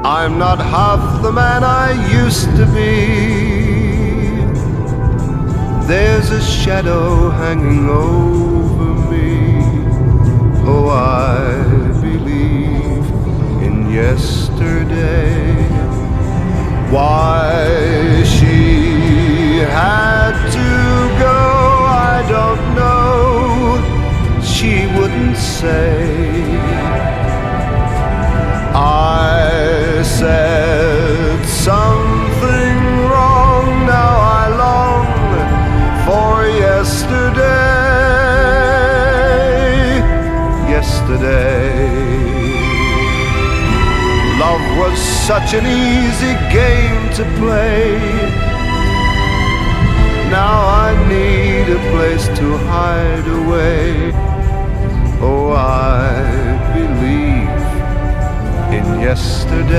I'm not half the man I used to be. There's a shadow hanging over me. Oh, I believe in yesterday. Why she had to go, I don't know. She wouldn't say. I said something wrong, now I long for yesterday. Yesterday, love was such an easy game to play. Now I need a place to hide away. Oh, I believe in yesterday.